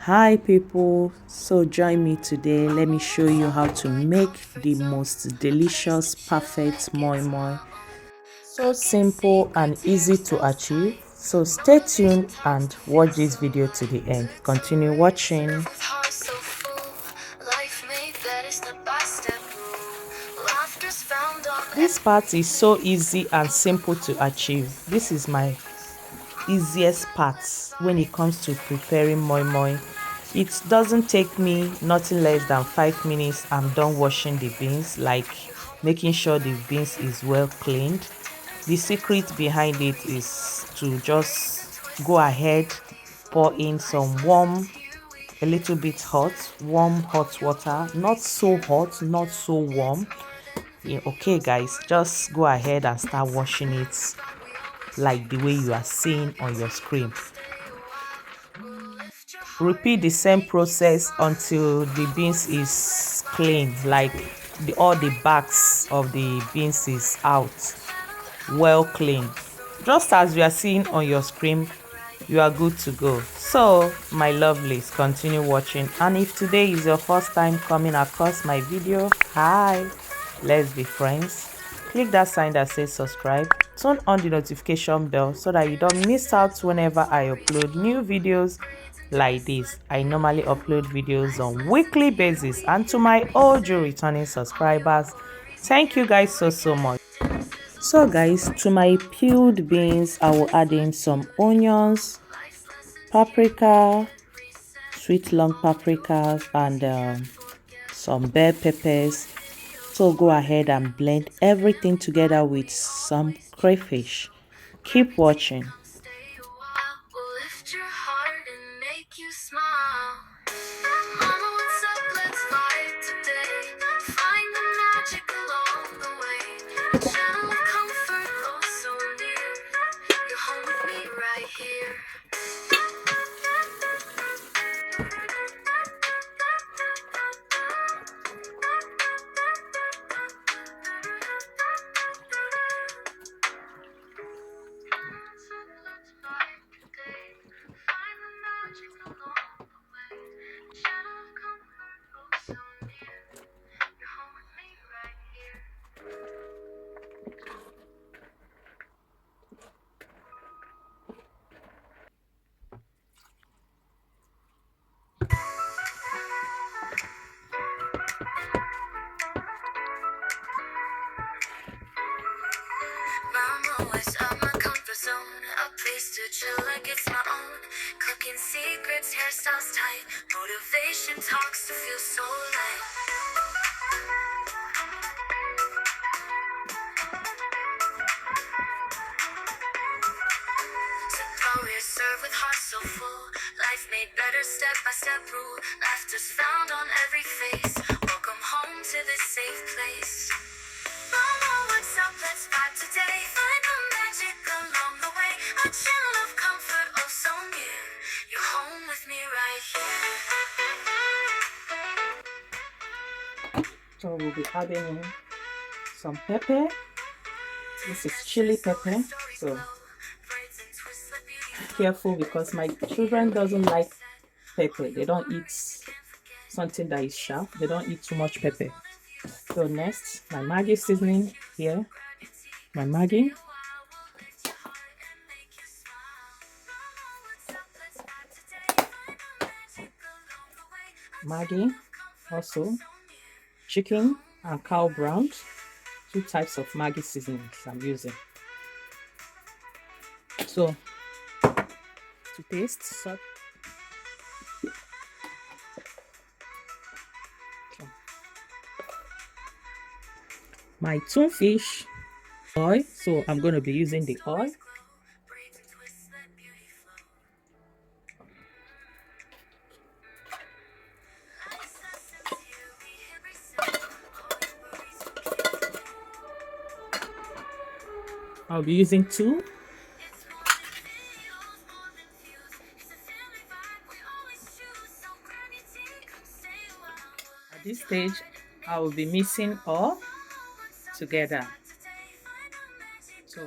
Hi people, so join me today. Let me show you how to make the most delicious perfect moi moi. So simple and easy to achieve. So stay tuned and watch this video to the end. Continue watching. This part is so easy and simple to achieve. This is my easiest parts when it comes to preparing moi moi. It doesn't take me nothing less than 5 minutes. I'm done washing the beans, like making sure the beans is well cleaned. The secret behind it is to just go ahead, pour in some warm, a little bit hot, warm hot water, not so hot, not so warm. Yeah, okay guys, just go ahead and start washing it like the way you are seeing on your screen. Repeat the same process until the beans is clean, like all the backs of the beans is out, well clean. Just as you are seeing on your screen, you are good to go. So my lovelies, continue watching, and if today is your first time coming across my video, hi, let's be friends. Click that sign that says subscribe, turn on the notification bell so that you don't miss out whenever I upload new videos like this. I normally upload videos on weekly basis, and to my OG returning subscribers, thank you guys so much. So guys, to my peeled beans, I will add in some onions, paprika, sweet long paprikas, and some bell peppers. So go ahead and blend everything together with some crayfish. Keep watching. Always out my comfort zone, a place to chill like it's my own. Cooking secrets, hairstyles tight, motivation talks to feel so light. Sit down, we're served with hearts so full. Life made better step by step rule. Laughter's found on every face. Welcome home to this safe place. Mama, what's up? Let's vibe today. Find the magic along the way. A channel of comfort, oh so near. You're home with me right here. So we'll be adding in some pepper. This is chili pepper. So careful, because my children doesn't like pepper. They don't eat something that is sharp. They don't eat too much pepper. So next, my Maggi seasoning here. My Maggi. Maggi. Also, chicken and cow brown. 2 types of Maggi seasonings I'm using. So, to taste, salt. My tuna-fish oil, so I'm going to be using the oil. I'll be using 2. At this stage, I will be mixing all together. So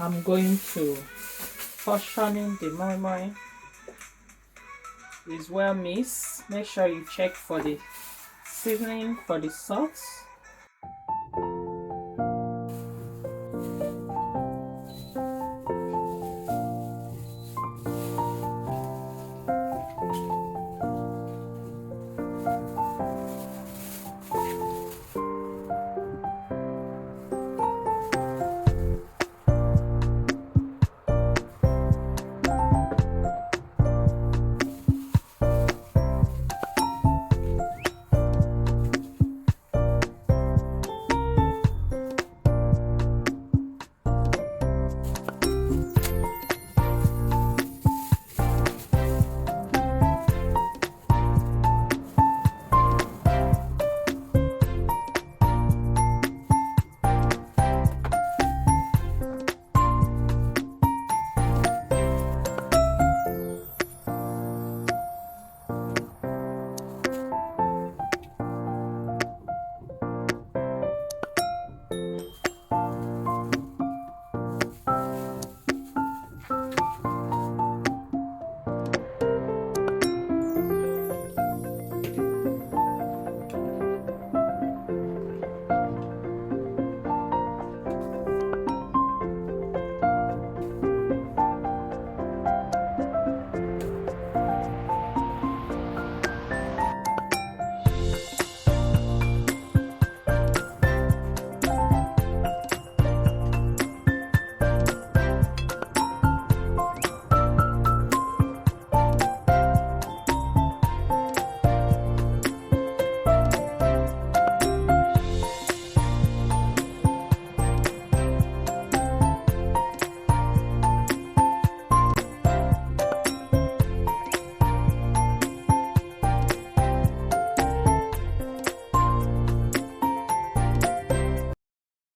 I'm going to portioning the moi-moi. Is well mixed. Make sure you check for the seasoning, for the salt.